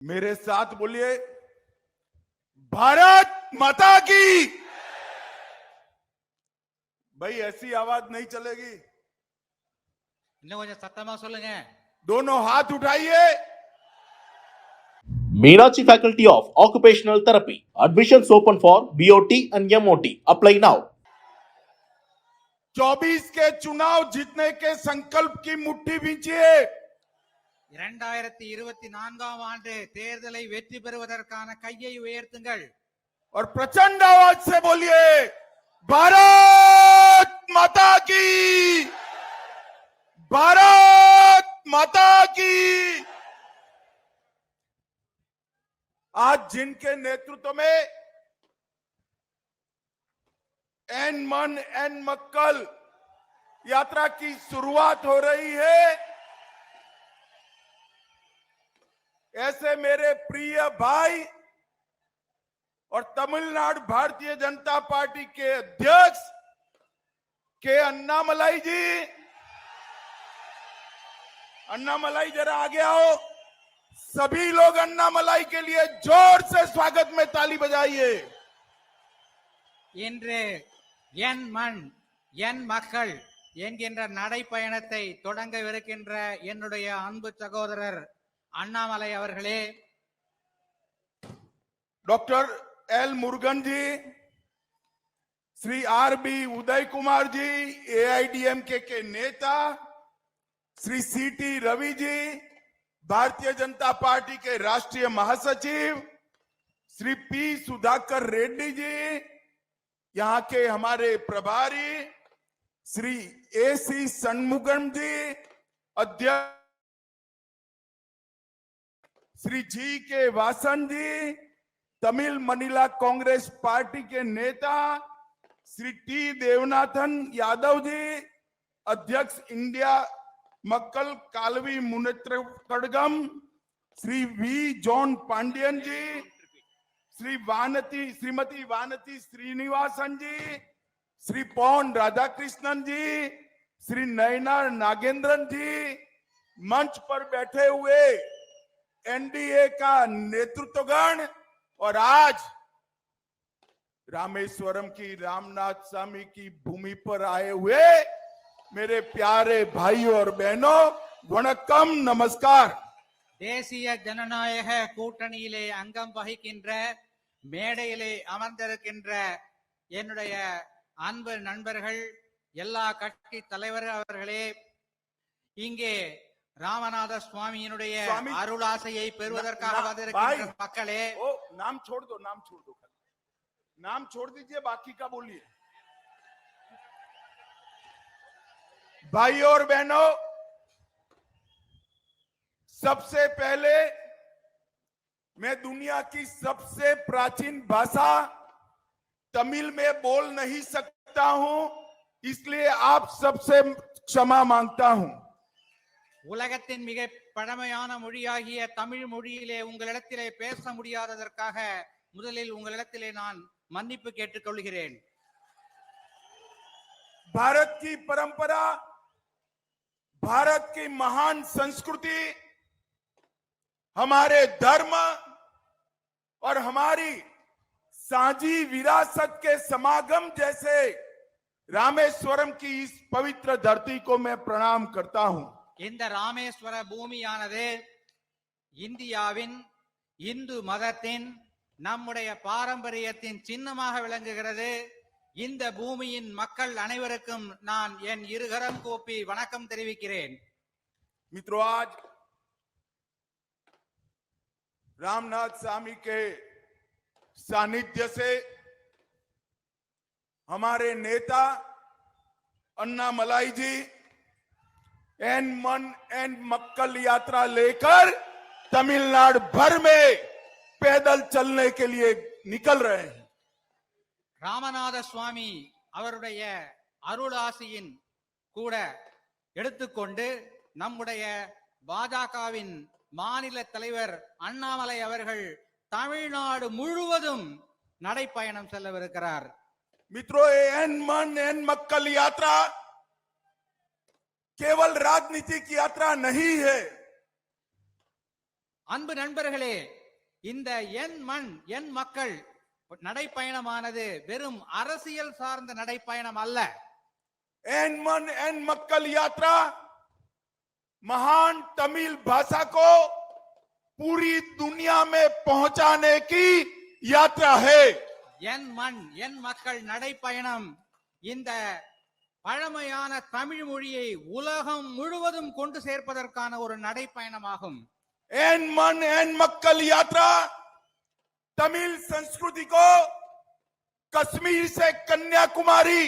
मेरे साथ बोलिए, भारत माता की। भाई ऐसी आवाज नहीं चलेगी, இன்னும் கொஞ்சம் சத்தமா சொல்லுங்க. दोनों हाथ उठाइए। Meenakshi Faculty of Occupational Therapy. Admissions open for BOT and MOT. Apply now. 24 के चुनाव जीतने के संकल्प की मुट्ठी भींचिए। 2024ஆம் ஆண்டு தேர்தலை வெற்றி பெறுவதற்கான கையை உயர்த்துங்கள். और प्रचंड आवाज से बोलिए, भारत माता की, भारत माता की। आज जिनके नेतृत्व में एन मन एन मक्कल यात्रा की शुरुआत हो रही है, ऐसे मेरे प्रिय भाई और तमिलनाडु भारतीय जनता पार्टी के अध्यक्ष के अन्नामलाई जी, अन्नामलाई जरा आगे आओ। सभी लोग अन्नामलाई के लिए जोर से स्वागत में ताली बजाइए। இன்று என் மண் என் மக்கள் என்கின்ற நடைப்பயணத்தை தொடங்கவிருக்கின்ற என்னுடைய அன்பு சகோதரர் அண்ணாமலை அவர்களே, डॉक्टर एल मुरुगन जी, Shri R B Uday Kumar ji, AIADMK के नेता, श्री सीटी रवि जी, भारतीय जनता पार्टी के राष्ट्रीय महासचिव, श्री पी सुधाकर रेड्डी जी, यहां के हमारे प्रभारी श्री एसी षणमुगम जी, अध्यक्ष श्री जी के वासन जी, तमिल मनीला कांग्रेस पार्टी के नेता श्री टी देवनाथन यादव जी, अध्यक्ष इंडिया मक्कल कालवी मुनेत्र कड़गम, श्री वी जॉन पांडियन जी, श्रीमती वानती श्रीनिवासन जी, श्री पौन राधाकृष्णन जी, श्री नयनार नागेंद्रन जी, मंच पर बैठे हुए एनडीए का नेतृत्वगण और आज रामेश्वरम की रामनाथ स्वामी की भूमि पर आए हुए मेरे प्यारे भाइयों और बहनों, वणक्कम, नमस्कार। தேசிய ஜனநாயக கூட்டணியிலே அங்கம் வகிக்கின்ற மேடையிலே அமர்ந்திருக்கின்ற என்னுடைய அன்பு நண்பர்கள், எல்லா கட்சி தலைவர்கள் அவர்களே, இங்கே ராமநாத சுவாமியினுடைய அருளாசையை பெறுவதற்காக வந்திருக்கின்ற மக்களே, नाम छोड़ दो, नाम छोड़ दो, नाम छोड़ दीजिए, बाकी का बोलिए। भाइयों और बहनों, सबसे पहले मैं दुनिया की सबसे प्राचीन भाषा तमिल में बोल नहीं सकता हूं, इसलिए आप सबसे क्षमा मांगता हूं। உலகத்தின் மிக பழமையான மொழியாகிய தமிழ் மொழியிலே உங்களிடத்திலே பேச முடியாததற்காக முதலில் உங்களிடத்திலே நான் மன்னிப்பு கேட்டுக்கொள்கிறேன்। भारत की परंपरा, भारत की महान संस्कृति, हमारे धर्म और हमारी साझी विरासत के समागम जैसे रामेश्वरम की इस पवित्र धरती को मैं प्रणाम करता हूं। இந்த ராமேஸ்வர பூமியானது இந்தியாவின் இந்து மதத்தின் நம்முடைய பாரம்பரியத்தின் சின்னமாக விளங்குகிறது। இந்த பூமியின் மக்கள் அனைவருக்கும் நான் என் இருகரம் கூப்பி வணக்கம் தெரிவிக்கிறேன்। मित्रों, आज रामनाथ स्वामी के सानिध्य से हमारे नेता अन्नामलाई जी एन मन एन मक्कल यात्रा लेकर तमिलनाडु भर में पैदल चलने के लिए निकल रहे हैं। ராமநாத சுவாமி அவருடைய அருளாசியின் கூட எடுத்துக்கொண்டு நம்முடைய பாஜகவின் மாநில தலைவர் அண்ணாமலை அவர்கள் தமிழ்நாடு முழுவதும் நடைப்பயணம் செல்லவிருக்கிறார்। मित्रों, एन मन एन मक्कल यात्रा केवल राजनीतिक यात्रा नहीं है, அன்பு நண்பர்களே, இந்த என் மண் என் மக்கள் நடைப்பயணமானது வெறும் அரசியல் சார்ந்த நடைப்பயணம் அல்ல. एन मन एन मक्कल यात्रा महान तमिल भाषा को पूरी दुनिया में पहुंचाने की यात्रा है। என் மண் என் மக்கள் நடைப்பயணம் இந்த பழமையான தமிழ் மொழியை உலகம் முழுவதும் கொண்டு சேர்ப்பதற்கான ஒரு நடைப்பயணமாகும். एन मन एन मक्कल यात्रा तमिल संस्कृति को कश्मीर से कन्याकुमारी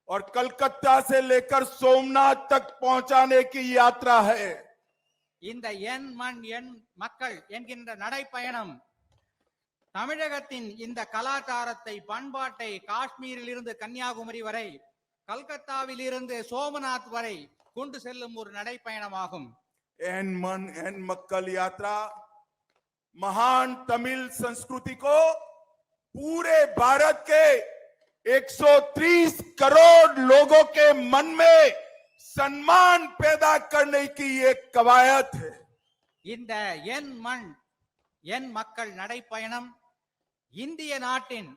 और कलकत्ता से लेकर सोमनाथ तक पहुंचाने की यात्रा है। இந்த என் மண் என் மக்கள் என்கின்ற நடைப்பயணம் தமிழகத்தின் இந்த கலாச்சாரத்தை பண்பாட்டை காஷ்மீரில் இருந்து கன்னியாகுமரி வரை கல்கத்தாவில் இருந்து சோமநாத் வரை கொண்டு செல்லும் ஒரு நடைப்பயணமாகும். एन मन एन मक्कल यात्रा महान तमिल संस्कृति को पूरे भारत के 130 करोड़ लोगों के मन में सम्मान पैदा करने की एक कवायद है। இந்த என் மண் என் மக்கள் நடைப்பயணம் இந்திய நாட்டின்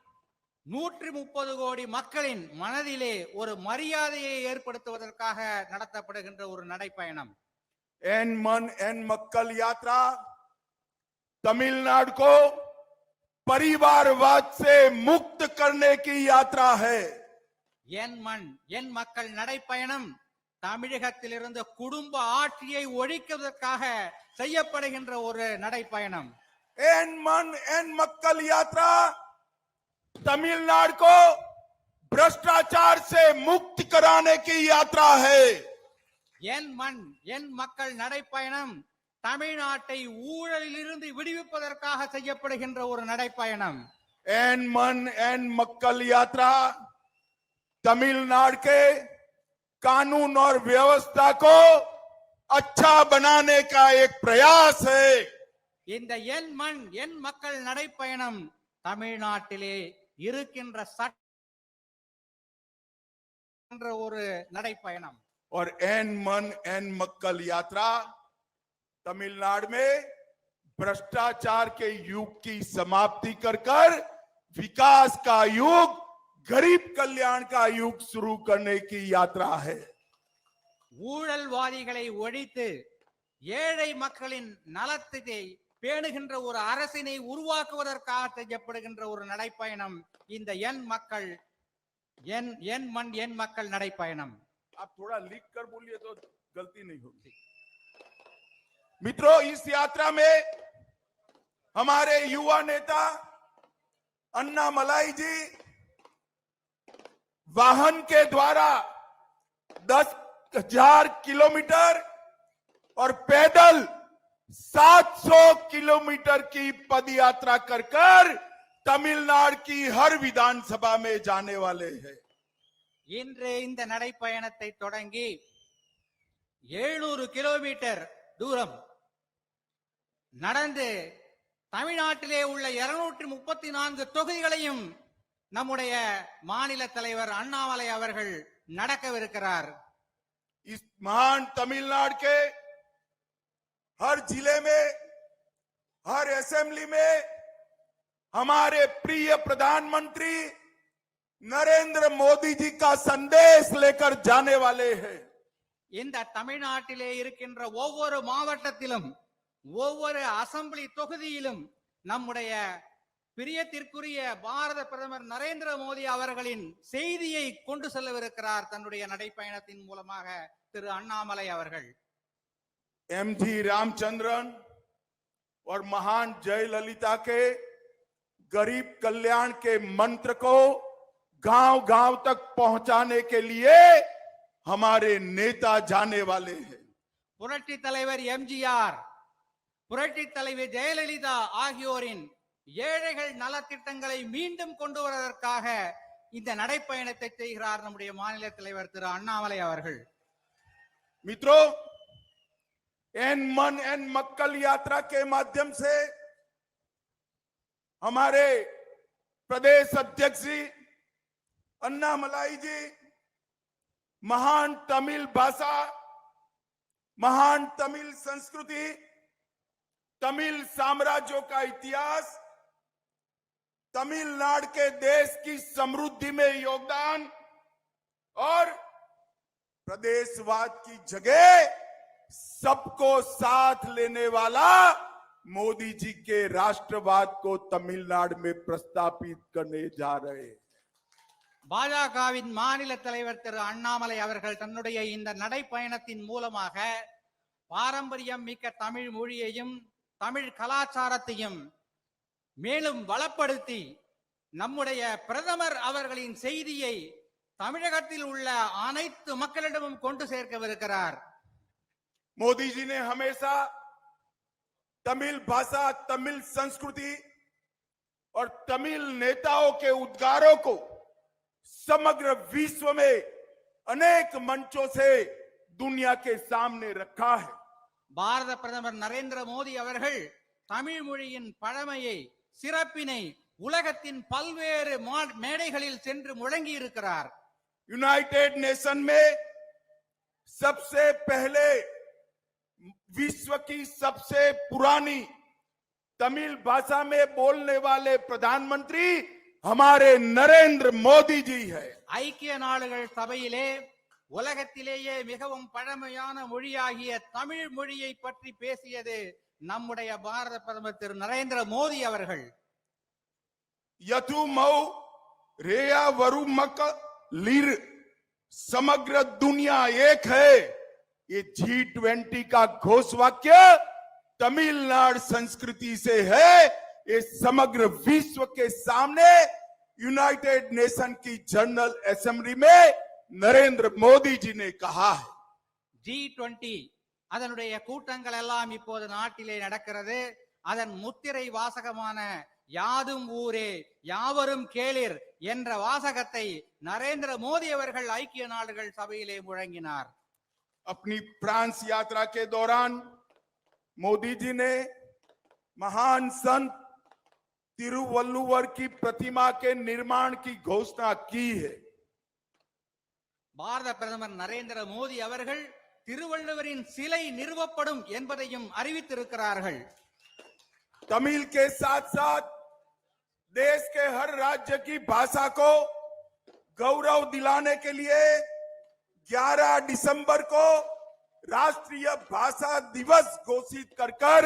130 கோடி மக்களின் மனதிலே ஒரு மரியாதையை ஏற்படுத்துவதற்காக நடத்தப்படுகின்ற ஒரு நடைப்பயணம். एन मन एन मक्कल यात्रा तमिलनाडु को परिवारवाद से मुक्त करने की यात्रा है। என் மண் என் மக்கள் நடைப்பயணம் தமிழகத்திலிருந்து குடும்ப ஆட்சியை ஒழிக்குவதற்காக செய்யப்படுகின்ற ஒரு நடைப்பயணம். एन मन एन मक्कल यात्रा तमिलनाडु को भ्रष्टाचार से मुक्त कराने की यात्रा है। என் மண் என் மக்கள் நடைப்பயணம் தமிழ்நாட்டை ஊழலிலிருந்து விடுவிப்பதற்காக செய்யப்படுகின்ற ஒரு நடைப்பயணம். एन मन एन मक्कल यात्रा तमिलनाडु के कानून और व्यवस्था को अच्छा बनाने का एक प्रयास है। இந்த என் மண் என் மக்கள் நடைப்பயணம் தமிழ்நாட்டிலே இருக்கின்ற சட்ட ஒரு நடைப்பயணம். और एन मन एन मक्कल यात्रा तमिलनाडु में भ्रष्टाचार के युग की समाप्ति कर कर विकास का युग गरीब कल्याण का युग शुरू करने की यात्रा है। ஊழல்வாதிகளை ஒழித்து ஏழை மக்களின் நலத்தை பேணுகின்ற ஒரு அரசினை உருவாக்குவதற்காக செய்யப்படுகின்ற ஒரு நடைப்பயணம் இந்த என் மக்கள் என் மண் என் மக்கள் நடைப்பயணம். आप थोड़ा लिख कर बोलिए तो गलती नहीं होगी। मित्रों, इस यात्रा में हमारे युवा नेता अन्ना मलाई जी वाहन के द्वारा 10,000 किलोमीटर और पैदल 700 किलोमीटर की पद यात्रा कर कर तमिलनाडु की हर विधानसभा में जाने वाले हैं। இன்று இந்த நடைப்பயணத்தை தொடங்கி 700 கிலோமீட்டர் தூரம் நடந்து தமிழ்நாட்டிலே உள்ள 234 தொகுதிகளையும் நம்முடைய மாநில தலைவர் அண்ணாமலை அவர்கள் நடக்கவிருக்கிறார். इस महान तमिलनाडु के हर जिले में हर असेंबली में हमारे प्रिय प्रधानमंत्री नरेंद्र मोदी जी का संदेश लेकर जाने वाले हैं। இந்த தமிழ்நாட்டிலே இருக்கின்ற ஒவ்வொரு மாவட்டத்திலும் ஒவ்வொரு அசெம்பிளி தொகுதியிலும் நம்முடைய பிரியத்திற்குரிய பாரத பிரதமர் நரேந்திர மோடி அவர்களின் செய்தியை கொண்டு செல்லவிருக்கிறார் தன்னுடைய நடைப்பயணத்தின் மூலமாக திரு அண்ணாமலை அவர்கள். एमजी रामचंद्रन और महान जयललिता के गरीब कल्याण के मंत्र को गांव गांव तक पहुंचाने के लिए हमारे नेता जाने वाले हैं। புரட்சி தலைவர் எம்ஜிஆர், புரட்சி தலைவர் ஜெயலலிதா ஆகியோரின் ஏழைகள் நலத்திட்டங்களை மீண்டும் கொண்டு வருவதற்காக இந்த நடைப்பயணத்தை செய்கிறார் நம்முடைய மாநில தலைவர் திரு அண்ணாமலை அவர்கள். मित्रों, एन मन एन मक्कल यात्रा के माध्यम से हमारे प्रदेश अध्यक्ष श्री अन्नामलाई जी महान तमिल भाषा, महान तमिल संस्कृति, तमिल साम्राज्यों का इतिहास, तमिलनाडु के देश की समृद्धि में योगदान और प्रदेशवाद की जगह सबको साथ लेने वाला मोदी जी के राष्ट्रवाद को तमिलनाडु में प्रस्तापित करने जा रहे हैं। பாஜகவின் மாநில தலைவர் திரு அண்ணாமலை அவர்கள் தன்னுடைய இந்த நடைப்பயணத்தின் மூலமாக பாரம்பரியம் மிக்க தமிழ் மொழியையும் தமிழ் கலாச்சாரத்தையும் மேலும் வளப்படுத்தி நம்முடைய பிரதமர் அவர்களின் செய்தியை தமிழகத்தில் உள்ள அனைத்து மக்களிடமும் கொண்டு சேர்க்கவிருக்கிறார். मोदी जी ने हमेशा तमिल भाषा, तमिल संस्कृति और तमिल नेताओं के उद्गारों को समग्र विश्व में अनेक मंचों से दुनिया के सामने रखा है। பாரத பிரதமர் நரேந்திர மோடி அவர்கள் தமிழ் மொழியின் பழமையை, சிறப்பினை உலகத்தின் பல்வேறு மேடைகளில் சென்று முழங்கி இருக்கிறார். यूनाइटेड नेशन में सबसे पहले विश्व की सबसे पुरानी तमिल भाषा में बोलने वाले प्रधानमंत्री हमारे नरेंद्र मोदी जी है। ஐக்கிய நாடுகள் சபையிலே உலகத்திலேயே மிகவும் பழமையான மொழியாகிய தமிழ் மொழியை பற்றி பேசியது நம்முடைய பாரத பிரதமர் திரு நரேந்திர மோடி அவர்கள். यथु मऊ रेया वरुमक लीर समग्र दुनिया एक है, ये G20 का घोष वाक्य तमिलनाडु संस्कृति से है। ये समग्र विश्व के सामने यूनाइटेड नेशन की जनरल असेंबली में नरेंद्र मोदी जी ने कहा है। G20 அதனுடைய கூட்டங்கள் எல்லாம் இப்போது நாட்டிலே நடக்கிறது. அதன் முத்திரை வாசகமான யாதும் ஊரே யாவரும் கேளிர் என்ற வாசகத்தை நரேந்திர மோடி அவர்கள் ஐக்கிய நாடுகள் சபையிலே முழங்கினார். अपनी फ्रांस यात्रा के दौरान मोदी जी ने महान संत तिरुवल्लुवर की प्रतिमा के निर्माण की घोषणा की है। பாரத பிரதமர் நரேந்திர மோடி அவர்கள் திருவள்ளுவரின் சிலை நிறுவப்படும் என்பதையும் அறிவித்திருக்கிறார்கள். तमिल के साथ साथ देश के हर राज्य की भाषा को गौरव दिलाने के लिए 11 दिसंबर को राष्ट्रीय भाषा दिवस घोषित कर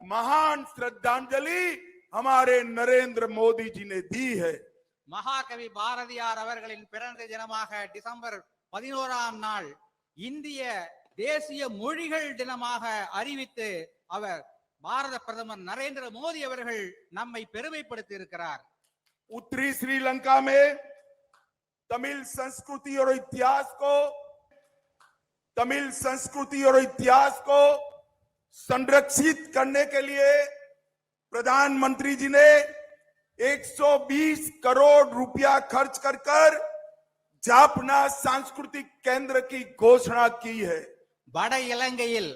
महान श्रद्धांजलि हमारे नरेंद्र मोदी जी ने दी है। மகாகவி பாரதியார் அவர்களின் பிறந்த தினமாக டிசம்பர் 11ஆம் நாள் இந்திய தேசிய மொழிகள் தினமாக அறிவித்து அவர் பாரத பிரதமர் நரேந்திர மோடி அவர்கள் நம்மை பெருமைப்படுத்தி இருக்கிறார். उत्तरी श्रीलंका में तमिल संस्कृति और इतिहास को संरक्षित करने के लिए प्रधानमंत्री जी ने 120 करोड़ रुपया खर्च कर जापना सांस्कृतिक केंद्र की घोषणा की है। வட இலங்கையில்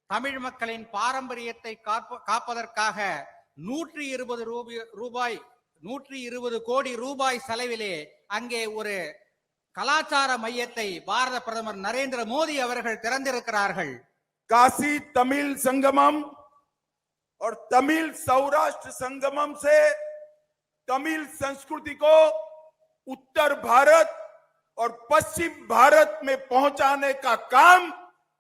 தமிழ் மக்களின் பாரம்பரியத்தை காப்பதற்காக 120 கோடி ரூபாய் செலவிலே அங்கே ஒரு கலாச்சார மையத்தை பாரத பிரதமர் நரேந்திர மோடி அவர்கள் திறந்திருக்கிறார்கள். काशी तमिल संगमम और तमिल सौराष्ट्र संगमम से तमिल संस्कृति को उत्तर भारत और पश्चिम भारत में पहुंचाने का काम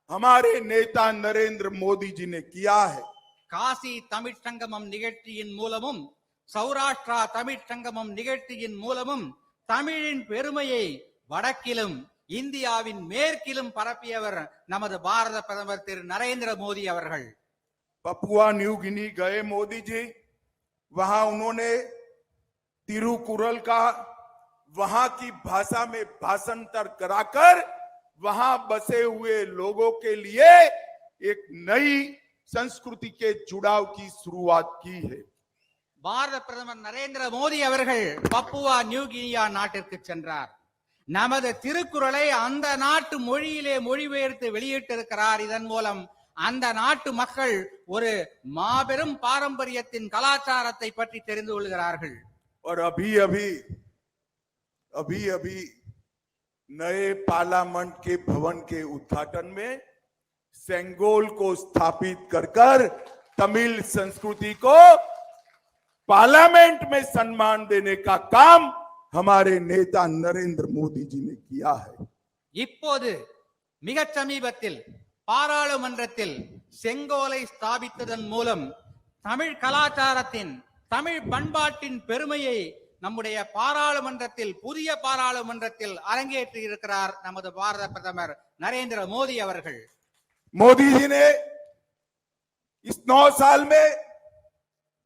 हमारे नेता नरेंद्र मोदी जी ने किया है। காசி தமிழ் சங்கமம் நிகழ்ச்சியின் மூலமும் சௌராஷ்டிரா தமிழ் சங்கமம் நிகழ்ச்சியின் மூலமும் தமிழின் பெருமையை வடக்கிலும் இந்தியாவின் மேற்கிலும் பரப்பியவர் நமது பாரத பிரதமர் திரு நரேந்திர மோடி அவர்கள். पपुआ न्यू गिनी गए मोदी जी, वहां उन्होंने तिरुकुरल का वहां की भाषा में भाषांतर कराकर वहां बसे हुए लोगों के लिए एक नई संस्कृति के जुड़ाव की शुरुआत की है। பாரத பிரதமர் நரேந்திர மோடி அவர்கள் பப்புவா நியூ கினியா நாட்டிற்கு சென்றார். நமது திருக்குறளை அந்த நாட்டு மொழியிலே மொழிபெயர்த்து வெளியிட்டிருக்கிறார். இதன் மூலம் அந்த நாட்டு மக்கள் ஒரு மாபெரும் பாரம்பரியத்தின் கலாச்சாரத்தை பற்றி தெரிந்து கொள்கிறார்கள். और अभी नए पार्लियामेंट के भवन के उद्घाटन में सेंगोल को स्थापित कर कर तमिल संस्कृति को पार्लियामेंट में सम्मान देने का काम हमारे नेता नरेंद्र मोदी जी ने किया है। இப்போது மிகச் சமீபத்தில் பாராளுமன்றத்தில் செங்கோலை ஸ்தாபித்ததன் மூலம் தமிழ் கலாச்சாரத்தின் தமிழ் பண்பாட்டின் பெருமையை நம்முடைய பாராளுமன்றத்தில் புதிய பாராளுமன்றத்தில் அரங்கேற்றி இருக்கிறார் நமது பாரத பிரதமர் நரேந்திர மோடி அவர்கள். मोदी जी ने इस 9 साल में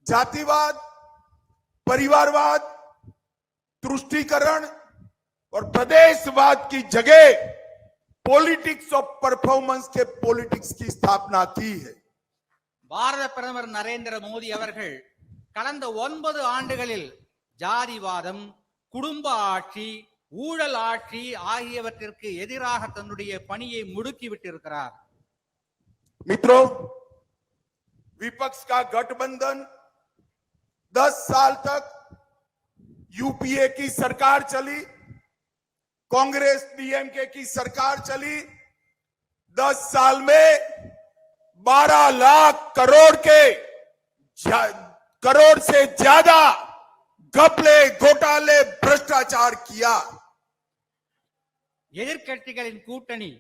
जातिवाद, परिवारवाद, तुष्टीकरण और प्रदेशवाद की जगह पॉलिटिक्स ऑफ परफॉर्मेंस के पॉलिटिक्स की स्थापना की है। பாரத பிரதமர் நரேந்திர மோடி அவர்கள் கடந்த 9 ஆண்டுகளில் ஜாதிவாதம், குடும்ப ஆட்சி, ஊழல் ஆட்சி ஆகியவற்றிற்கு எதிராக தன்னுடைய பணியை முடுக்கி விட்டிருக்கிறார். मित्रों, विपक्ष का गठबंधन 10 साल तक यूपीए की सरकार चली, कांग्रेस डीएमके की सरकार चली। 10 साल में 12 लाख करोड़ से ज्यादा घपले, घोटाले, भ्रष्टाचार किया। எதிர்க்கட்சிகளின் கூட்டணி,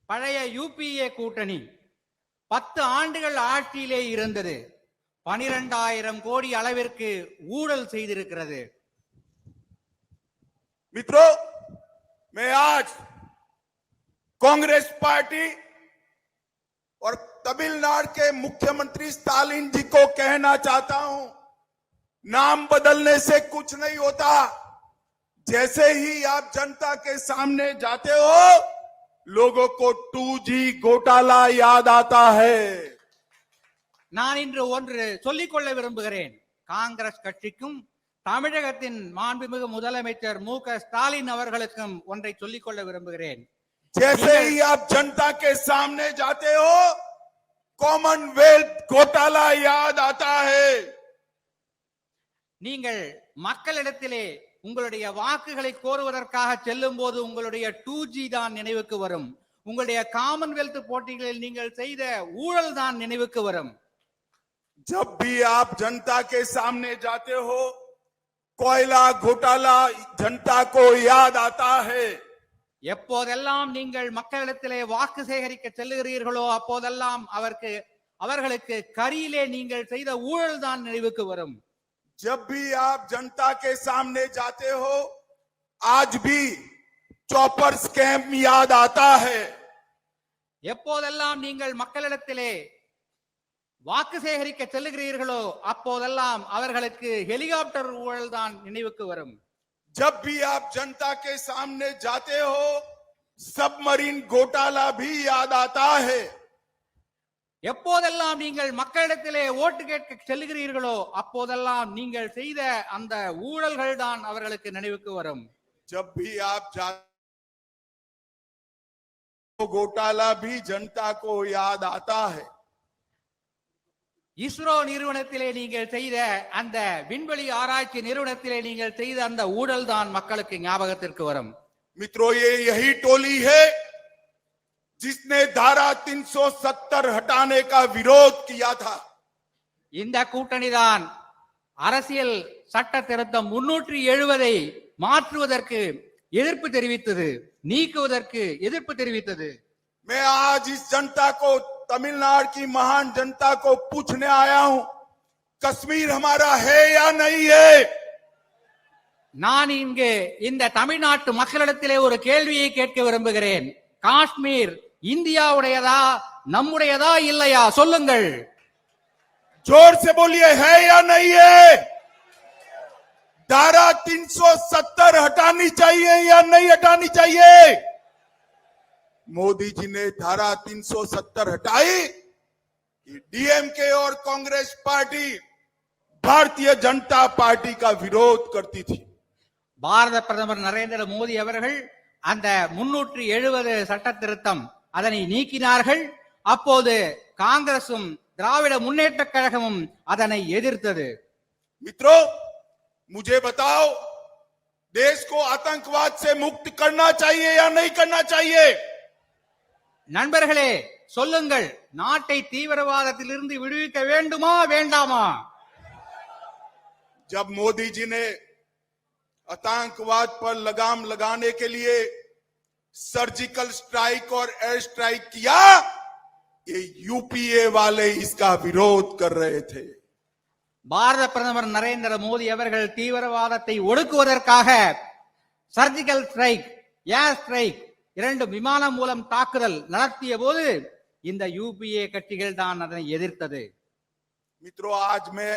பழைய யூபிஏ கூட்டணி 10 ஆண்டுகள் ஆட்சியிலே இருந்தது. 12,000 கோடி அளவிற்கு ஊழல் செய்திருக்கிறது. मित्रों, मैं आज कांग्रेस पार्टी और तमिलनाडु के मुख्यमंत्री स्टालिन जी को कहना चाहता हूं, नाम बदलने से कुछ नहीं होता। जैसे ही आप जनता के सामने जाते हो, लोगों को 2G घोटाला याद आता है। நான் இன்று ஒன்று சொல்லிக்கொள்ள விரும்புகிறேன். காங்கிரஸ் கட்சிக்கும் தமிழகத்தின் மாண்புமிகு முதலமைச்சர் மு.க. ஸ்டாலின் அவர்களுக்கும் ஒன்றை சொல்லிக்கொள்ள விரும்புகிறேன். जैसे ही आप जनता के सामने जाते हो, कॉमनवेल्थ घोटाला याद आता है। நீங்கள் மக்களிடத்திலே உங்களுடைய வாக்குகளை கோருவதற்காக செல்லும் போது உங்களுடைய 2G தான் நினைவுக்கு வரும். உங்களுடைய காமன்வெல்த் போட்டிகளில் நீங்கள் செய்த ஊழல் தான் நினைவுக்கு வரும். जब भी आप जनता के सामने जाते हो, कोयला घोटाला जनता को याद आता है। எப்போதெல்லாம் நீங்கள் மக்களிடத்திலே வாக்கு சேகரிக்க செல்லுகிறீர்களோ அப்போதெல்லாம் அவர்களுக்கு கரியிலே நீங்கள் செய்த ஊழல் தான் நினைவுக்கு வரும். जब भी आप जनता के सामने जाते हो, आज भी चॉपर स्कैम याद आता है। எப்போதெல்லாம் நீங்கள் மக்களிடத்திலே வாக்கு சேகரிக்க செல்லுகிறீர்களோ அப்போதெல்லாம் அவர்களுக்கு ஹெலிகாப்டர் ஊழல் தான் நினைவுக்கு வரும். जब भी आप जनता के सामने जाते हो, सबमरीन घोटाला भी याद आता है। எப்போதெல்லாம் நீங்கள் மக்களிடத்திலே ஓட்டு கேட்க செல்லுகிறீர்களோ அப்போதெல்லாம் நீங்கள் செய்த அந்த ஊழல்கள் தான் அவர்களுக்கு நினைவுக்கு வரும். जब भी आप घोटाला भी जनता को याद आता है। இஸ்ரோ நிறுவனத்திலே நீங்கள் செய்த அந்த விண்வெளி ஆராய்ச்சி நிறுவனத்திலே நீங்கள் செய்த அந்த ஊழல் தான் மக்களுக்கு ஞாபகத்திற்கு வரும். मित्रों, ये यही टोली है जिसने धारा 370 हटाने का विरोध किया था। இந்த கூட்டணி தான் அரசியல் சட்ட திருத்தம் 370 மாற்றுவதற்கு எதிர்ப்பு தெரிவித்தது, நீக்குவதற்கு எதிர்ப்பு தெரிவித்தது. मैं आज इस जनता को, तमिलनाडु की महान जनता को पूछने आया हूं, कश्मीर हमारा है या नहीं है? நான் இங்கு இந்த தமிழ்நாட்டு மக்களிடத்திலே ஒரு கேள்வியை கேட்க விரும்புகிறேன். காஷ்மீர் இந்தியாவுடையதா, நம்முடையதா இல்லையா? சொல்லுங்கள். जोर से बोलिए, है या नहीं है? धारा 370 हटानी चाहिए या नहीं हटानी चाहिए? मोदी जी ने धारा 370 हटाई। डीएमके और कांग्रेस पार्टी भारतीय जनता पार्टी का विरोध करती थी। பாரத பிரதமர் நரேந்திர மோடி அவர்கள் அந்த 370 சட்ட திருத்தம் அதனை நீக்கினார்கள். அப்போது காங்கிரசும் திராவிட முன்னேற்ற கழகமும் அதனை எதிர்த்தது. मित्रों, मुझे बताओ, देश को आतंकवाद से मुक्त करना चाहिए या नहीं करना चाहिए? நண்பர்களே, சொல்லுங்கள், நாட்டை தீவிரவாதத்திலிருந்து விடுவிக்க வேண்டுமா வேண்டாமா? जब मोदी जी ने आतंकवाद पर लगाम लगाने के लिए सर्जिकल स्ट्राइक और एयर स्ट्राइक किया, ये यूपीए वाले इसका विरोध कर रहे थे। பாரத பிரதமர் நரேந்திர மோடி அவர்கள் தீவிரவாதத்தை ஒடுக்குவதற்காக சர்ஜிக்கல் ஸ்ட்ரைக், ஏர் ஸ்ட்ரைக், 2 விமானம் மூலம் தாக்குதல் நடத்திய போது இந்த யூபிஏ கட்சிகள் தான் அதனை எதிர்த்தது. मित्रों, आज मैं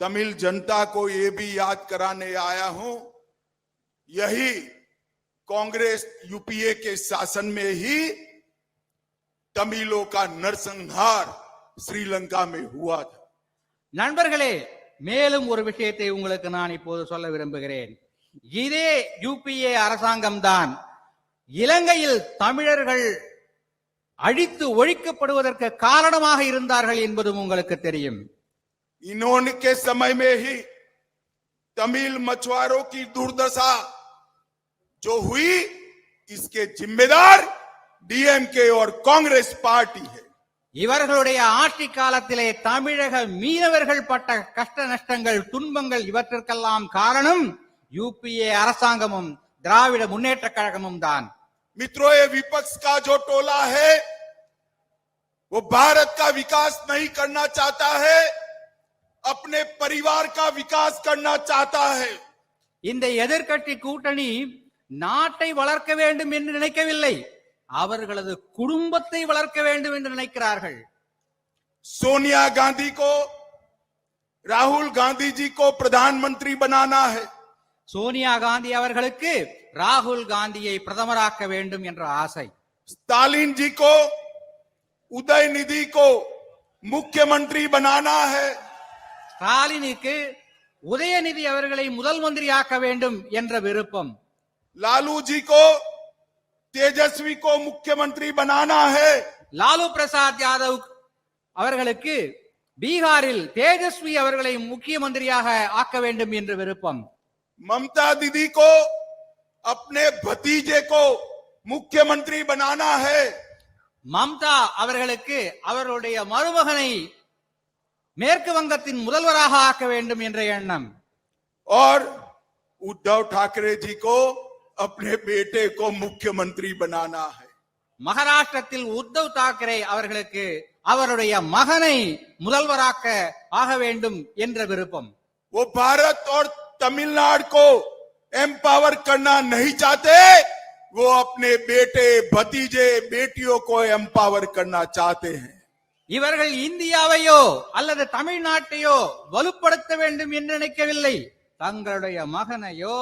तमिल जनता को ये भी याद कराने आया हूं, यही कांग्रेस यूपीए के शासन में ही तमिलों का नरसंहार श्रीलंका में हुआ था। நண்பர்களே, மேலும் ஒரு விஷயத்தை உங்களுக்கு நான் இப்போது சொல்ல விரும்புகிறேன். இதே யூபிஏ அரசாங்கம் தான் இலங்கையில் தமிழர்கள் அழித்து ஒழிக்கப்படுவதற்கு காரணமாக இருந்தார்கள் என்பதும் உங்களுக்கு தெரியும். इन्होंने के समय में ही तमिल मछुआरों की दुर्दशा जो हुई, इसके जिम्मेदार डीएमके और कांग्रेस पार्टी है। இவர்களுடைய ஆட்சி காலத்திலே தமிழக மீனவர்கள் பட்ட கஷ்ட நஷ்டங்கள், துன்பங்கள், இவற்றிற்கெல்லாம் காரணம் யூபிஏ அரசாங்கமும் திராவிட முன்னேற்ற கழகமும் தான். मित्रों, ये विपक्ष का जो टोला है वो भारत का विकास नहीं करना चाहता है, अपने परिवार का विकास करना चाहता है। இந்த எதிர்க்கட்சி கூட்டணி நாட்டை வளர்க்க வேண்டும் என்று நினைக்கவில்லை, அவர்களது குடும்பத்தை வளர்க்க வேண்டும் என்று நினைக்கிறார்கள். सोनिया गांधी को, राहुल गांधी जी को प्रधानमंत्री बनाना है। சோனியா காந்தி அவர்களுக்கு ராகுல் காந்தியை பிரதமராக்க வேண்டும் என்ற ஆசை. स्टालिन जी को, उदयनिधि को मुख्यमंत्री बनाना है। ஸ்டாலினுக்கு உதயநிதி அவர்களை முதல் மந்திரியாக்க வேண்டும் என்ற விருப்பம். लालू जी को, तेजस्वी को मुख्यमंत्री बनाना है। லாலு பிரசாத் யாதவ் அவர்களுக்கு பீகாரில் தேஜஸ்வி அவர்களை முக்கிய மந்திரியாக ஆக்க வேண்டும் என்ற விருப்பம். ममता दीदी को अपने भतीजे को मुख्यमंत्री बनाना है। மம்தா அவர்களுக்கு அவருடைய மருமகனை மேற்கு வங்கத்தின் முதல்வராக ஆக்க வேண்டும் என்ற எண்ணம். और उद्धव ठाकरे जी को अपने बेटे को मुख्यमंत्री बनाना है। மகாராஷ்டிரத்தில் உத்தவ் தாக்கரே அவர்களுக்கு அவருடைய மகனை முதல்வராக்க ஆக வேண்டும் என்ற விருப்பம். वो भारत और तमिलनाडु को एम्पावर करना नहीं चाहते, वो अपने बेटे, भतीजे, बेटियों को एम्पावर करना चाहते हैं। இவர்கள் இந்தியாவையோ அல்லது தமிழ்நாட்டையோ வலுப்படுத்த வேண்டும் என்று நினைக்கவில்லை, தங்களுடைய மகனையோ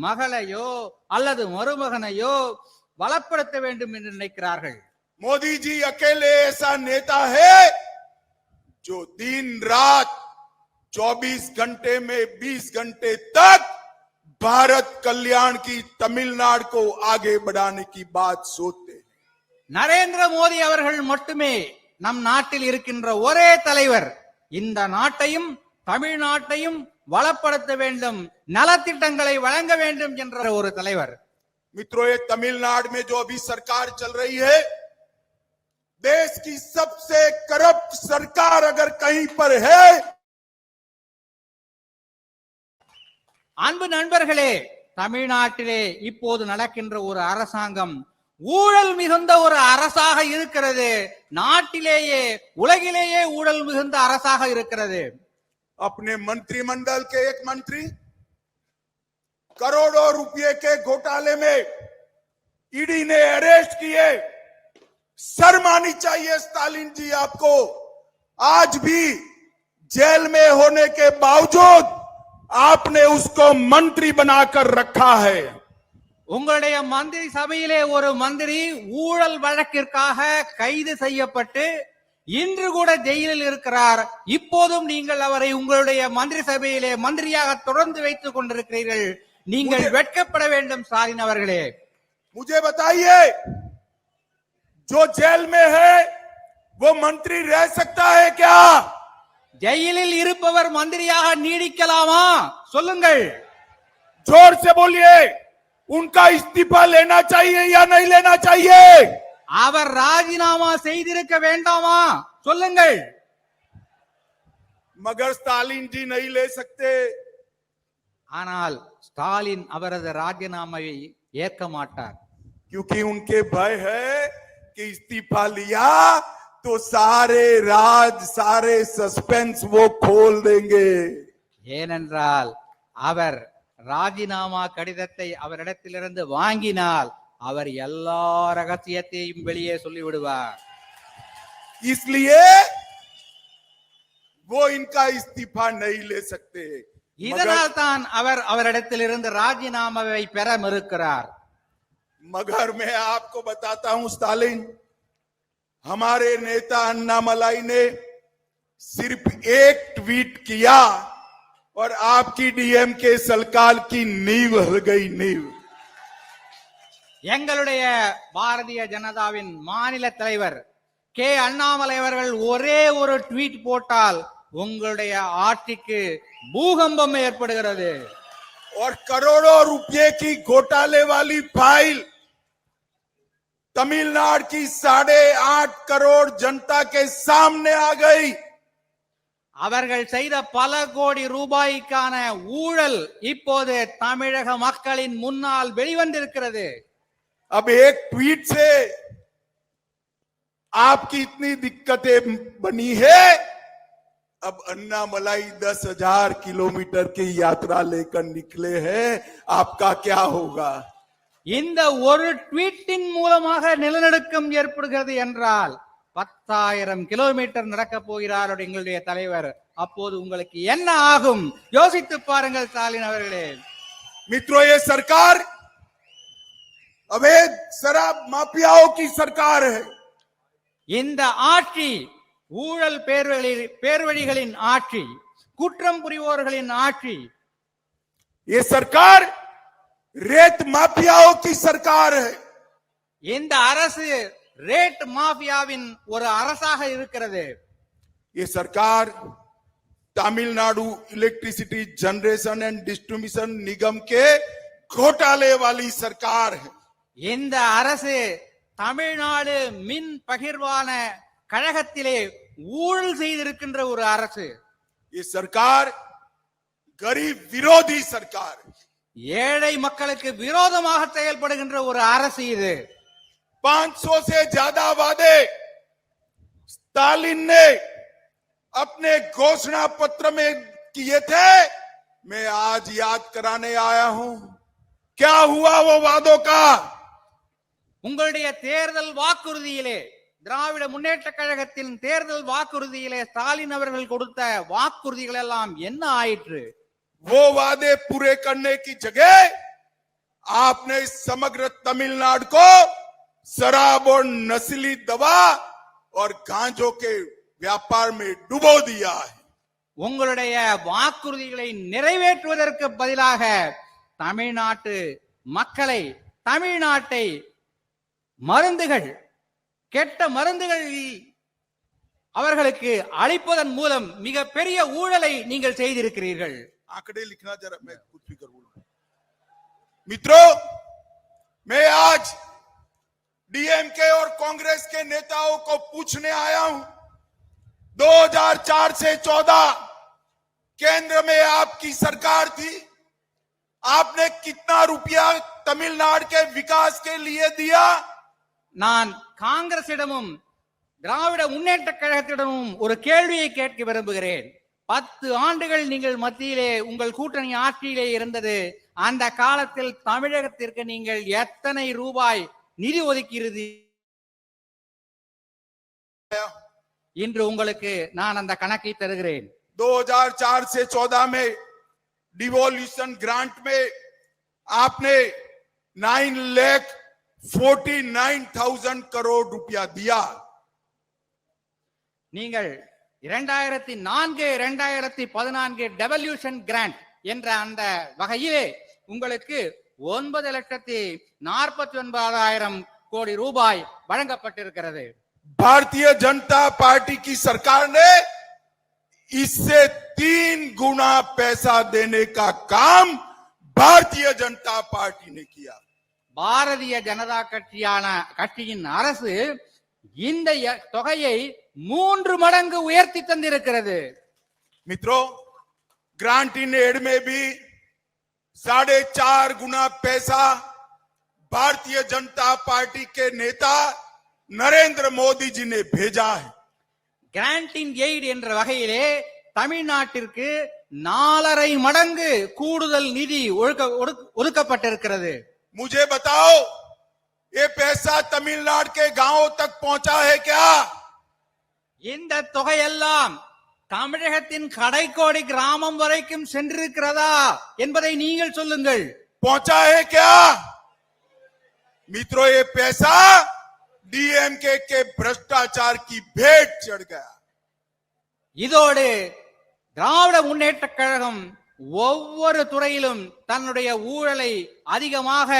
மகளையோ அல்லது மருமகனையோ வளப்படுத்த வேண்டும் என்று நினைக்கிறார்கள். मोदी जी अकेले ऐसा नेता है जो दिन रात 24 घंटे में 20 घंटे तक भारत कल्याण की तमिलनाडु को आगे बढ़ाने की बात सोचते हैं। நரேந்திர மோடி அவர்கள் மட்டுமே நம் நாட்டில் இருக்கின்ற ஒரே தலைவர், இந்த நாட்டையும் தமிழ்நாட்டையும் வளப்படுத்த வேண்டும், நலத்திட்டங்களை வழங்க வேண்டும் என்ற ஒரு தலைவர். मित्रों, ये तमिलनाडु में जो अभी सरकार चल रही है, देश की सबसे करप्ट सरकार अगर कहीं पर है, அன்பு நண்பர்களே, தமிழ்நாட்டிலே இப்போது நடக்கின்ற ஒரு அரசாங்கம் ஊழல் மிகுந்த ஒரு அரசாக இருக்கிறது. நாட்டிலேயே உலகிலேயே ஊழல் மிகுந்த அரசாக இருக்கிறது. अपने मंत्रिमंडल के एक मंत्री करोड़ों रुपए के घोटाले में ईडी ने अरेस्ट किए। शर्म आनी चाहिए स्टालिन जी आपको। आज भी जेल में होने के बावजूद आपने उसको मंत्री बनाकर रखा है। உங்களுடைய மந்திரி சபையிலே ஒரு மந்திரி ஊழல் வழக்கிற்காக கைது செய்யப்பட்டு இன்று கூட ஜெயிலில் இருக்கிறார். இப்போதும் நீங்கள் அவரை உங்களுடைய மந்திரி சபையிலே மந்திரியாக தொடர்ந்து வைத்துக் கொண்டிருக்கிறீர்கள். நீங்கள் வெட்கப்பட வேண்டும் ஸ்டாலின் அவர்களே. मुझे बताइए, जो जेल में है वो मंत्री रह सकता है क्या? ஜெயிலில் இருப்பவர் மந்திரியாக நீடிக்கலாமா? சொல்லுங்கள். जोर से बोलिए, उनका इस्तीफा लेना चाहिए या नहीं लेना चाहिए? அவர் ராஜினாமா செய்திருக்க வேண்டாமா சொல்லுங்கள். मगर स्टालिन जी नहीं ले सकते, ஆனால் ஸ்டாலின் அவரது ராஜினாமாவை ஏற்க மாட்டார். क्योंकि उनके भय है कि इस्तीफा लिया तो सारे राज सारे सस्पेंस वो खोल देंगे. ஏனென்றால் அவர் ராஜினாமா கடிதத்தை அவரிடத்திலிருந்து வாங்கினால் அவர் எல்லா ரகசியத்தையும் வெளியே சொல்லிவிடுவார். इसलिए वो इनका इस्तीफा नहीं ले सकते. இதனால் தான் அவர் அவரிடத்திலிருந்து ராஜினாமாவை பெற மறுக்கிறார். मगर मैं आपको बताता हूं स्टालिन, हमारे नेता अन्नामलाई ने सिर्फ एक ट्वीट किया और आपकी डीएमके सरकार की नींव हिल गई. नींव எங்களுடைய பாரதிய ஜனதாவின் மாநில தலைவர் கே அண்ணாமலை அவர்கள் ஒரே ஒரு ட்வீட் போட்டால் உங்களுடைய ஆட்சிக்கு பூகம்பம் ஏற்படுகிறது. और करोड़ों रुपए की घोटाले वाली फाइल तमिलनाडु की 8.5 करोड़ जनता के सामने आ गई. அவர்கள் செய்த பல கோடி ரூபாய்க்கான ஊழல் இப்போது தமிழக மக்களின் முன்னால் வெளிவந்திருக்கிறது. अब एक ट्वीट से आपकी इतनी दिक्कतें बनी है, अब अन्नामलाई 10,000 किलोमीटर की यात्रा लेकर निकले हैं, आपका क्या होगा? இந்த ஒரு ட்வீட்டின் மூலமாக நிலநடுக்கம் ஏற்படுகிறது என்றால் 10,000 கிலோமீட்டர் நடக்க போகிறார் எங்களுடைய தலைவர். அப்போது உங்களுக்கு என்ன ஆகும் யோசித்து பாருங்கள் ஸ்டாலின் அவர்களே. मित्रों, ये सरकार अवैध शराब माफियाओं की सरकार है. இந்த ஆட்சி ஊழல் பேர்வழிகளின் ஆட்சி, குற்றம் புரிவோர்களின் ஆட்சி. ये सरकार रेत माफियाओं की सरकार है. இந்த அரசு ரேட் மாஃபியாவின் ஒரு அரசாக இருக்கிறது. ये सरकार Tamil Nadu electricity generation and distribution निगम के घोटाले वाली सरकार है. இந்த அரசு தமிழ்நாடு மின் பகிர்வான கழகத்திலே ஊழல் செய்திருக்கின்ற ஒரு அரசு. ये सरकार गरीब विरोधी सरकार है. ஏழை மக்களுக்கு விரோதமாக செயல்படுகின்ற ஒரு அரசு இது. 500 से ज्यादा वादे स्टालिन ने अपने घोषणा पत्र में किए थे. मैं आज याद कराने आया हूं, क्या हुआ वो वादों का. உங்களுடைய தேர்தல் வாக்குறுதியிலே, திராவிட முன்னேற்ற கழகத்தின் தேர்தல் வாக்குறுதியிலே ஸ்டாலின் அவர்கள் கொடுத்த வாக்குறுதிகள் எல்லாம் என்ன ஆயிற்று? वो वादे पूरे करने की जगह आपने समग्र तमिलनाडु को शराब और नस्ली दवा और गांजों के व्यापार में डुबो दिया है. உங்களுடைய வாக்குறுதிகளை நிறைவேற்றுவதற்கு பதிலாக தமிழ்நாட்டு மக்களை, தமிழ்நாட்டை மருந்துகள், கெட்ட மருந்துகள் அவர்களுக்கு அளிப்பதன் மூலம் மிகப்பெரிய ஊழலை நீங்கள் செய்திருக்கிறீர்கள். आंकड़े लिखना जरा, मैं कुछ भी करूँ. मित्रों, मैं आज डीएमके और कांग्रेस के नेताओं को पूछने आया हूं, 2004 से 14 केंद्र में आपकी सरकार थी, आपने कितना रुपया तमिलनाडु के विकास के लिए दिया? நான் காங்கிரசிடமும் திராவிட முன்னேற்ற கழகத்திடமும் ஒரு கேள்வியை கேட்க விரும்புகிறேன். 10 ஆண்டுகள் நீங்கள் மத்தியிலே உங்கள் கூட்டணி ஆட்சியிலே இருந்தது. அந்த காலத்தில் தமிழகத்திற்கு நீங்கள் எத்தனை ரூபாய் நிதி ஒதுக்கிறது? இன்று உங்களுக்கு நான் அந்த கணக்கை தருகிறேன். 2004 से 14 में डिवोल्यूशन ग्रांट में आपने 9,49,000 करोड़ रुपया दिया. நீங்கள் 2004-2014 டெவல்யூஷன் கிராண்ட் என்ற அந்த வகையிலே உங்களுக்கு 9,49,000 கோடி ரூபாய் வழங்கப்பட்டிருக்கிறது. भारतीय जनता पार्टी की सरकार ने इससे 3 गुना पैसा देने का काम भारतीय जनता पार्टी ने किया. பாரதிய ஜனதா கட்சியின் அரசு இந்த தொகையை 3 மடங்கு உயர்த்தி தந்திருக்கிறது. मित्रों, ग्रांट इन एड में भी 4.5 गुना पैसा भारतीय जनता पार्टी के नेता नरेंद्र मोदी जी ने भेजा है. கிராண்ட் இன் எய்ட் என்ற வகையிலே தமிழ்நாட்டிற்கு 4.5 மடங்கு கூடுதல் நிதி ஒதுக்கப்பட்டிருக்கிறது. मुझे बताओ, ये पैसा तमिलनाडु के गांवों तक पहुंचा है क्या? இந்த தொகையெல்லாம் தமிழகத்தின் கடைக்கோடி கிராமம் வரைக்கும் சென்றிருக்கிறதா என்பதை நீங்கள் சொல்லுங்கள். पहुंचा है क्या? मित्रों, ये पैसा डीएमके के भ्रष्टाचार की भेंट चढ़ गया. இதோடு திராவிட முன்னேற்ற கழகம் ஒவ்வொரு துறையிலும் தன்னுடைய ஊழலை அதிகமாக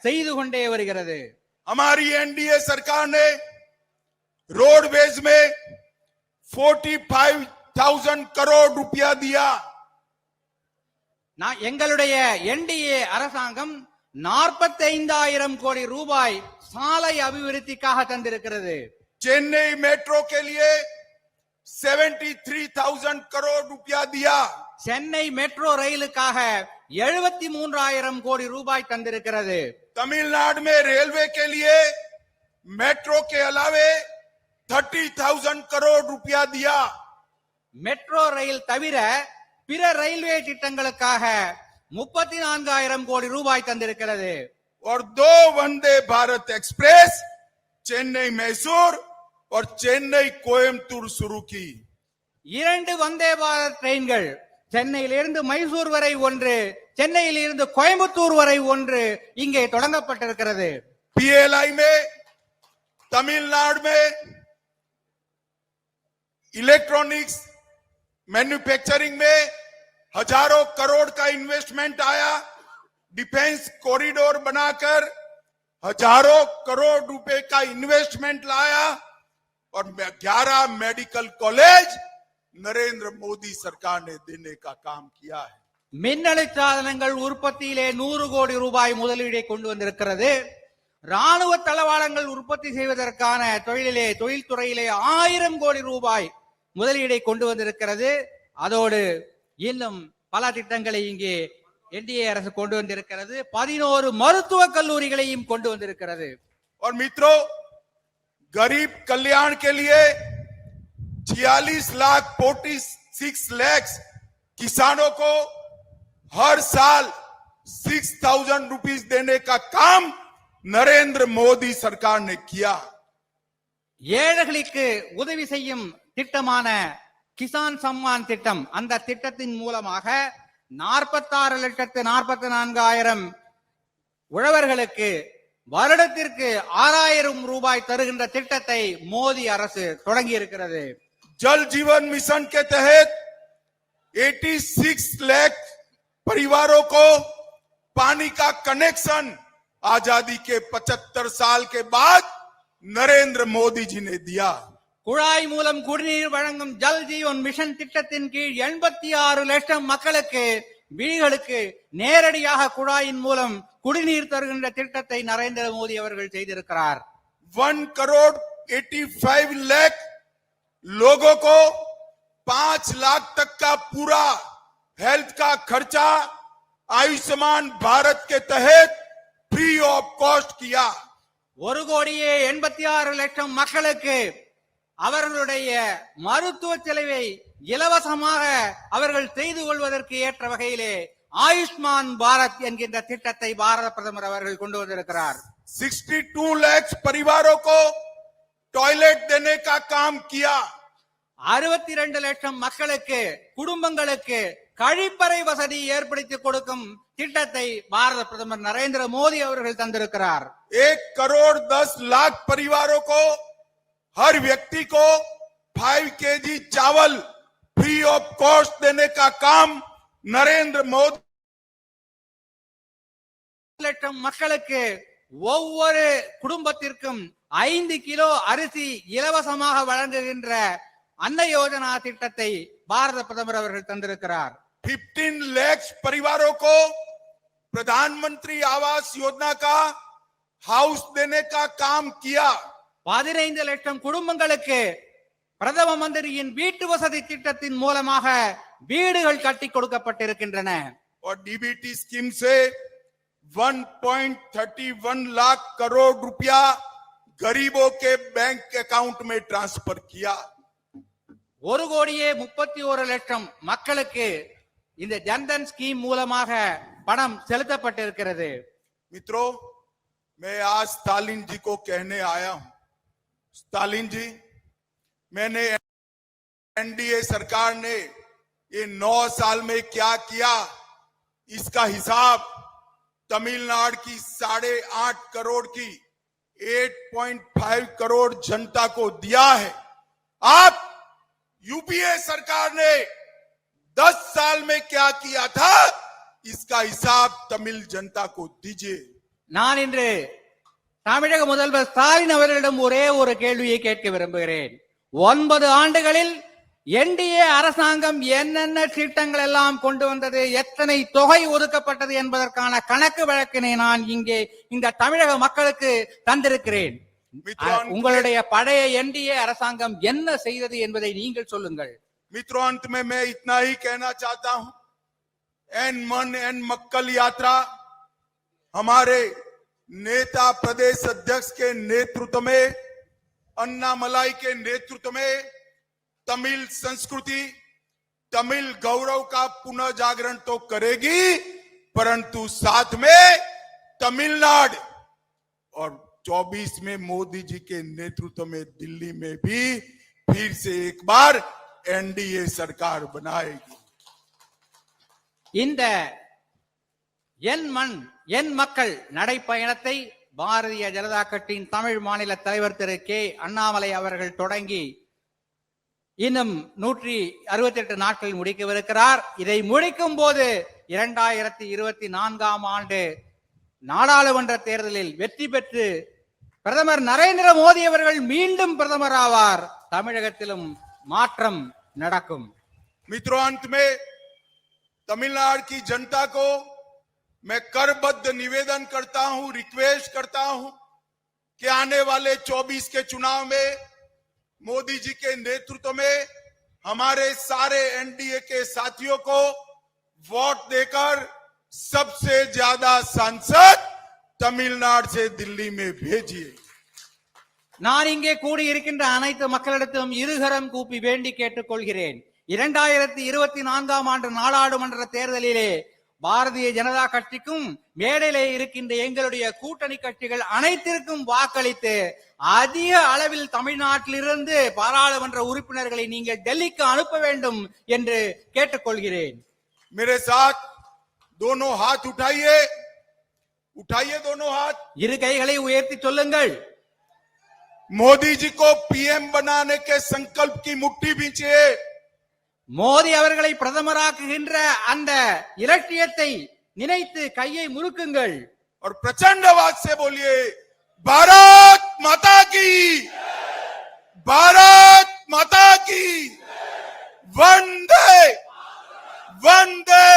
செய்து கொண்டே வருகிறது. हमारी एनडीए सरकार ने रोडवेज में 45,000 करोड़ रुपया दिया. எங்களுடைய என்டிஏ அரசாங்கம் 45,000 கோடி ரூபாய் சாலை அபிவிருத்திக்காக தந்திருக்கிறது. चेन्नई मेट्रो के लिए 73,000 करोड़ रुपया दिया. சென்னை மெட்ரோ ரயிலுக்காக 73,000 கோடி ரூபாய் தந்திருக்கிறது. तमिलनाडु में रेलवे के लिए मेट्रो के अलावे 30,000 करोड़ रुपया दिया. மெட்ரோ ரயில் தவிர பிற ரயில்வே திட்டங்களுக்காக 34,000 கோடி ரூபாய் தந்திருக்கிறது. और 2 वंदे भारत एक्सप्रेस चेन्नई मैसूर और चेन्नई कोयम्बटूर शुरू की. 2 வந்தே பாரத் ட்ரெயின்கள் சென்னையிலிருந்து மைசூர் வரை ஒன்று, சென்னையிலிருந்து கோயம்புத்தூர் வரை ஒன்று இங்கே தொடங்கப்பட்டிருக்கிறது. पीएलआई में तमिलनाडु में इलेक्ट्रॉनिक्स मैन्युफैक्चरिंग में हजारों करोड़ का इन्वेस्टमेंट आया. डिफेंस कॉरिडोर बनाकर हजारों करोड़ रुपए का इन्वेस्टमेंट लाया और 11 मेडिकल कॉलेज नरेंद्र मोदी सरकार ने देने का काम किया है. மின்னணு சாதனங்கள் உற்பத்தியிலே 100 கோடி ரூபாய் முதலீடை கொண்டு வந்திருக்கிறது. ராணுவ தளவாடங்கள் உற்பத்தி செய்வதற்கான தொழில்துறையிலே 1000 கோடி ரூபாய் முதலீடை கொண்டு வந்திருக்கிறது. அதோடு இன்னும் பல திட்டங்களை இங்கே என்டிஏ அரசு கொண்டு வந்திருக்கிறது. 11 மருத்துவக் கல்லூரிகளையும் கொண்டு வந்திருக்கிறது. और मित्रों, गरीब कल्याण के लिए 46 लाख किसानों को हर साल 6,000 रुपीस देने का काम नरेंद्र मोदी सरकार ने किया. ஏழைகளுக்கு உதவி செய்யும் திட்டமான கிசான் சம்மான் திட்டம், அந்த திட்டத்தின் மூலமாக 46,44,000 உழவர்களுக்கு வருடத்திற்கு 6,000 ரூபாய் தருகின்ற திட்டத்தை மோடி அரசு தொடங்கி இருக்கிறது. जल जीवन मिशन के तहत 86 लाख परिवारों को पानी का कनेक्शन आजादी के 75 साल के बाद नरेंद्र मोदी जी ने दिया. குழாய் மூலம் குடிநீர் வழங்கும் ஜல் ஜீவன் மிஷன் திட்டத்தின் கீழ் 86 லட்சம் மக்களுக்கு வீடுகளுக்கு நேரடியாக குழாயின் மூலம் குடிநீர் தருகின்ற திட்டத்தை நரேந்திர மோடி அவர்கள் செய்திருக்கிறார். 1,85 लाख लोगों को 5 लाख तक का पूरा हेल्थ का खर्चा आयुष्मान भारत के तहत फ्री ऑफ कॉस्ट किया. 1,86,00,000 மக்களுக்கு அவர்களுடைய மருத்துவ செலவை இலவசமாக அவர்கள் செய்து கொள்வதற்கு ஏற்ற வகையிலே ஆயுஷ்மான் பாரத் என்கின்ற திட்டத்தை பாரத பிரதமர் அவர்கள் கொண்டு வந்திருக்கிறார். 62 लाख परिवारों को टॉयलेट देने का काम किया. 62 லட்சம் மக்களுக்கு குடும்பங்களுக்கு கழிப்பறை வசதி ஏற்படுத்தி கொடுக்கும் திட்டத்தை பாரத பிரதமர் நரேந்திர மோடி அவர்கள் தந்திருக்கிறார். 1,10,00,000 परिवारों को हर व्यक्ति को 5 kg चावल फ्री ऑफ कॉस्ट देने का काम नरेंद्र मोदी. லட்சம் மக்களுக்கு ஒவ்வொரு குடும்பத்திற்கும் 5 கிலோ அரிசி இலவசமாக வழங்குகின்ற அன்ன யோஜனா திட்டத்தை பாரத பிரதமர் அவர்கள் தந்திருக்கிறார். 15 लाख परिवारों को प्रधानमंत्री आवास योजना का हाउस देने का काम किया। 15 லட்சம் குடும்பங்களுக்கு பிரதம மந்திரியின் வீட்டு வசதி திட்டத்தின் மூலமாக வீடுகள் கட்டி கொடுக்கப்பட்டிருக்கின்றன. और डीबीटी स्कीम से 1.31 लाख करोड़ रुपया गरीबों के बैंक अकाउंट में ट्रांसफर किया। 1,31,00,000 மக்களுக்கு இந்த ஜன்தன் ஸ்கீம் மூலமாக பணம் செலுத்தப்பட்டிருக்கிறது. मित्रों, मैं आज स्टालिन जी को कहने आया हूं, स्टालिन जी, मैंने एनडीए सरकार ने ये 9 साल में क्या किया, इसका हिसाब तमिलनाडु की 8.5 करोड़ की 8.5 करोड़ जनता को दिया है। आप यूपीए सरकार ने 10 साल में क्या किया था, इसका हिसाब तमिल जनता को दीजिए। நான் இன்று தமிழக முதல்வர் ஸ்டாலின் அவர்களிடம் ஒரே ஒரு கேள்வியை கேட்க விரும்புகிறேன். 9 ஆண்டுகளில் என்டிஏ அரசாங்கம் என்னென்ன திட்டங்கள் எல்லாம் கொண்டு வந்தது, எத்தனை தொகை ஒதுக்கப்பட்டது என்பதற்கான கணக்கு வழக்கினை நான் இங்கே இந்த தமிழக மக்களுக்கு தந்திருக்கிறேன். உங்களுடைய பழைய என்டிஏ அரசாங்கம் என்ன செய்தது என்பதை நீங்கள் சொல்லுங்கள். मित्रों, अंत में मैं इतना ही कहना चाहता हूं, एन मन एन मक्कल यात्रा हमारे नेता प्रदेश अध्यक्ष के नेतृत्व में, अन्नामलाई के नेतृत्व में तमिल संस्कृति, तमिल गौरव का पुनः जागरण तो करेगी, परंतु साथ में तमिलनाडु और 24 में मोदी जी के नेतृत्व में दिल्ली में भी फिर से एक बार एनडीए सरकार बनाएगी। இந்த என் மண் என் மக்கள் நடைப்பயணத்தை பாரதிய ஜனதா கட்சியின் தமிழ் மாநில தலைவர் திரு கே அண்ணாமலை அவர்கள் தொடங்கி இன்னும் 168 நாட்கள் முடிக்கவிருக்கிறார். இதை முடிக்கும் போது 2024 ஆண்டு நாடாளுமன்ற தேர்தலில் வெற்றி பெற்று பிரதமர் நரேந்திர மோடி அவர்கள் மீண்டும் பிரதமர் ஆவார். தமிழகத்திலும் மாற்றம் நடக்கும். मित्रों, अंत में तमिलनाडु की जनता को मैं करबद्ध निवेदन करता हूं, रिक्वेस्ट करता हूं कि आने वाले 24 के चुनाव में मोदी जी के नेतृत्व में हमारे सारे एनडीए के साथियों को वोट देकर सबसे ज्यादा सांसद तमिलनाडु से दिल्ली में भेजिए। நான் இங்கே கூடியிருக்கின்ற அனைத்து மக்களிடத்திலும் இருகரம் கூப்பி வேண்டி கேட்டுக் கொள்கிறேன். 2024 ஆண்டு நாடாளுமன்ற தேர்தலிலே பாரதிய ஜனதா கட்சிக்கும் மேடையிலே இருக்கின்ற எங்களுடைய கூட்டணி கட்சிகள் அனைத்திற்கும் வாக்களித்து அதிக அளவில் தமிழ்நாட்டிலிருந்து பாராளுமன்ற உறுப்பினர்களை நீங்கள் டெல்லிக்கு அனுப்ப வேண்டும் என்று கேட்டுக்கொள்கிறேன். मेरे साथ दोनों हाथ उठाइए, उठाइए दोनों हाथ, இரு கைகளை உயர்த்தி சொல்லுங்கள். मोदी जी को पीएम बनाने के संकल्प की मुट्ठी भींचिए। மோடி அவர்களை பிரதமராக்குகின்ற அந்த இலட்சியத்தை நினைத்து கையை முறுக்குங்கள். और प्रचंड आवाज से बोलिए, भारत माता की, भारत माता की, वंदे वंदे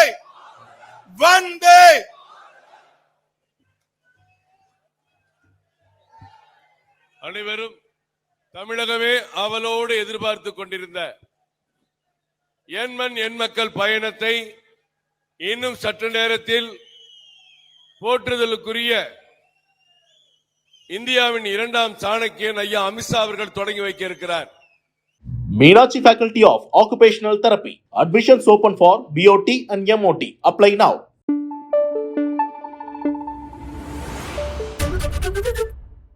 वंदे। அனைவரும் தமிழகமே அவளோடு எதிர்பார்த்து கொண்டிருந்த என் மண் என் மக்கள் பயணத்தை இன்னும் சற்று நேரத்தில் போற்றுதலுக்குரிய இந்தியாவின் 2ஆம் சாணக்கியன் ஐயா அமித்ஷா அவர்கள் தொடங்கி வைக்க இருக்கிறார். Meenakshi Faculty of Occupational Therapy. Admissions open for BOT and MOT. Apply now.